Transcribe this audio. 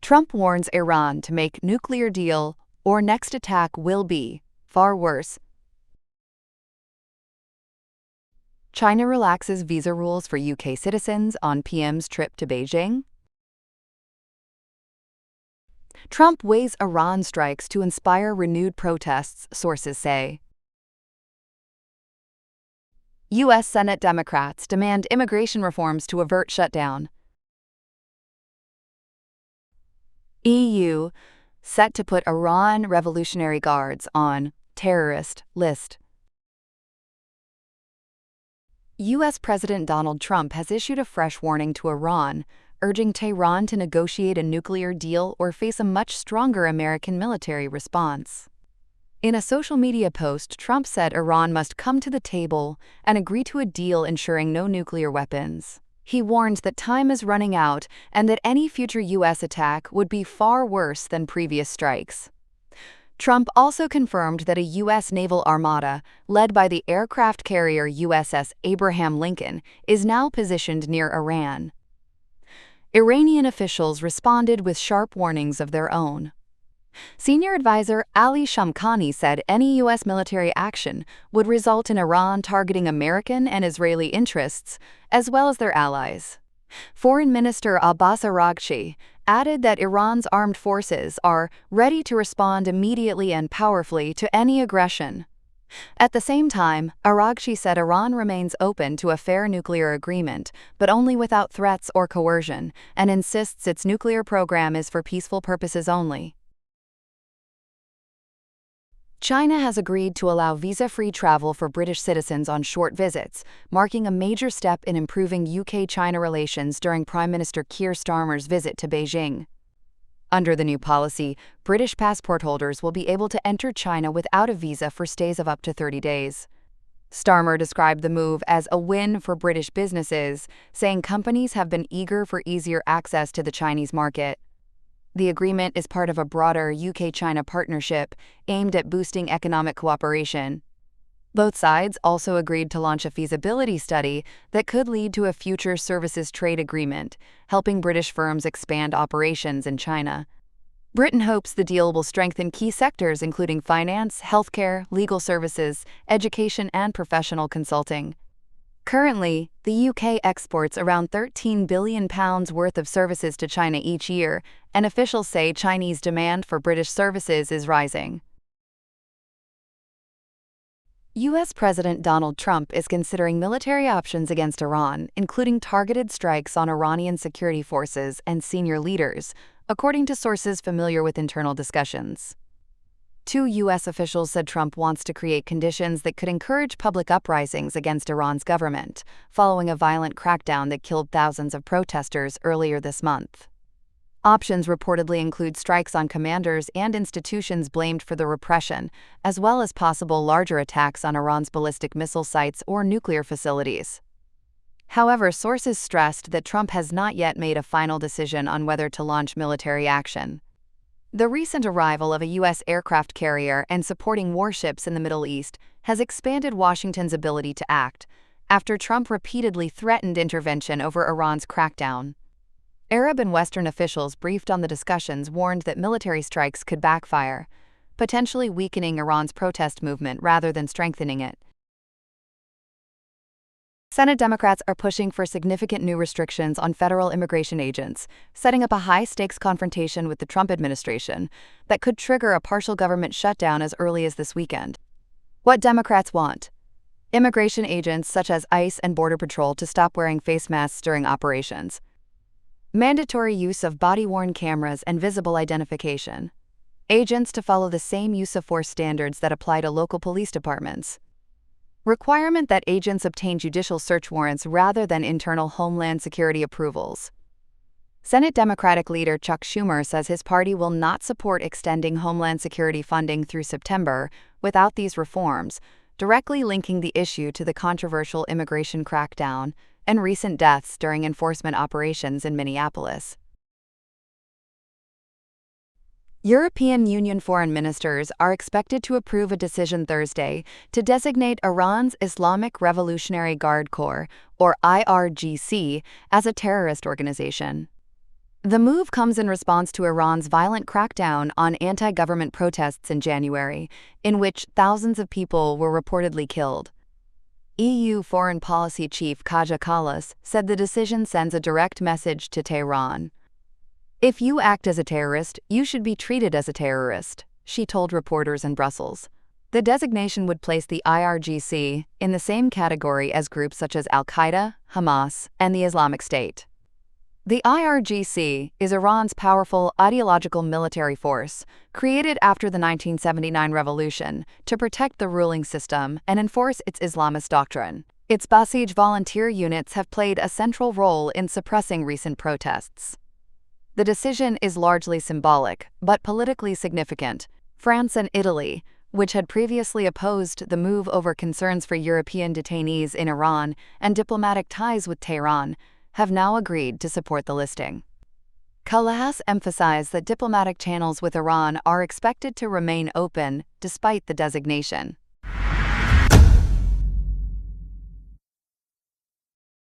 Trump warns Iran to make nuclear deal or next attack will be far worse. China relaxes visa rules for UK citizens on PM's trip to Beijing. Trump weighs Iran strikes to inspire renewed protests, sources say. U.S. Senate Democrats demand immigration reforms to avert shutdown. EU set to put Iran Revolutionary Guards on terrorist list. U.S. President Donald Trump has issued a fresh warning to Iran, urging Tehran to negotiate a nuclear deal or face a much stronger American military response. In a social media post, Trump said Iran must come to the table and agree to a deal ensuring no nuclear weapons. He warned that time is running out and that any future U.S. attack would be far worse than previous strikes. Trump also confirmed that a U.S. naval armada, led by the aircraft carrier USS Abraham Lincoln, is now positioned near Iran. Iranian officials responded with sharp warnings of their own. Senior advisor Ali Shamkhani said any U.S. military action would result in Iran targeting American and Israeli interests, as well as their allies. Foreign Minister Abbas Araghchi added that Iran's armed forces are ready to respond immediately and powerfully to any aggression. At the same time, Araghchi said Iran remains open to a fair nuclear agreement, but only without threats or coercion, and insists its nuclear program is for peaceful purposes only. China has agreed to allow visa-free travel for British citizens on short visits, marking a major step in improving UK-China relations during Prime Minister Keir Starmer's visit to Beijing. Under the new policy, British passport holders will be able to enter China without a visa for stays of up to 30 days. Starmer described the move as a win for British businesses, saying companies have been eager for easier access to the Chinese market. The agreement is part of a broader UK-China partnership aimed at boosting economic cooperation. Both sides also agreed to launch a feasibility study that could lead to a future services trade agreement, helping British firms expand operations in China. Britain hopes the deal will strengthen key sectors including finance, healthcare, legal services, education, and professional consulting. Currently, the UK exports around £13 billion worth of services to China each year, and officials say Chinese demand for British services is rising. U.S. President Donald Trump is considering military options against Iran, including targeted strikes on Iranian security forces and senior leaders, according to sources familiar with internal discussions. Two U.S. officials said Trump wants to create conditions that could encourage public uprisings against Iran's government, following a violent crackdown that killed thousands of protesters earlier this month. Options reportedly include strikes on commanders and institutions blamed for the repression, as well as possible larger attacks on Iran's ballistic missile sites or nuclear facilities. However, sources stressed that Trump has not yet made a final decision on whether to launch military action. The recent arrival of a U.S. aircraft carrier and supporting warships in the Middle East has expanded Washington's ability to act, after Trump repeatedly threatened intervention over Iran's crackdown. Arab and Western officials briefed on the discussions warned that military strikes could backfire, potentially weakening Iran's protest movement rather than strengthening it. Senate Democrats are pushing for significant new restrictions on federal immigration agents, setting up a high-stakes confrontation with the Trump administration that could trigger a partial government shutdown as early as this weekend. What Democrats want: immigration agents such as ICE and Border Patrol to stop wearing face masks during operations. Mandatory use of body-worn cameras and visible identification. Agents to follow the same use of force standards that apply to local police departments. Requirement that agents obtain judicial search warrants rather than internal Homeland Security approvals. Senate Democratic leader Chuck Schumer says his party will not support extending Homeland Security funding through September without these reforms, directly linking the issue to the controversial immigration crackdown and recent deaths during enforcement operations in Minneapolis. European Union foreign ministers are expected to approve a decision Thursday to designate Iran's Islamic Revolutionary Guard Corps, or IRGC, as a terrorist organization. The move comes in response to Iran's violent crackdown on anti-government protests in January, in which thousands of people were reportedly killed. EU Foreign Policy Chief Kaja Kallas said the decision sends a direct message to Tehran. "If you act as a terrorist, you should be treated as a terrorist," she told reporters in Brussels. The designation would place the IRGC in the same category as groups such as Al-Qaeda, Hamas, and the Islamic State. The IRGC is Iran's powerful ideological military force, created after the 1979 revolution to protect the ruling system and enforce its Islamist doctrine. Its Basij volunteer units have played a central role in suppressing recent protests. The decision is largely symbolic, but politically significant. France and Italy, which had previously opposed the move over concerns for European detainees in Iran and diplomatic ties with Tehran, have now agreed to support the listing. Kallas emphasized that diplomatic channels with Iran are expected to remain open despite the designation.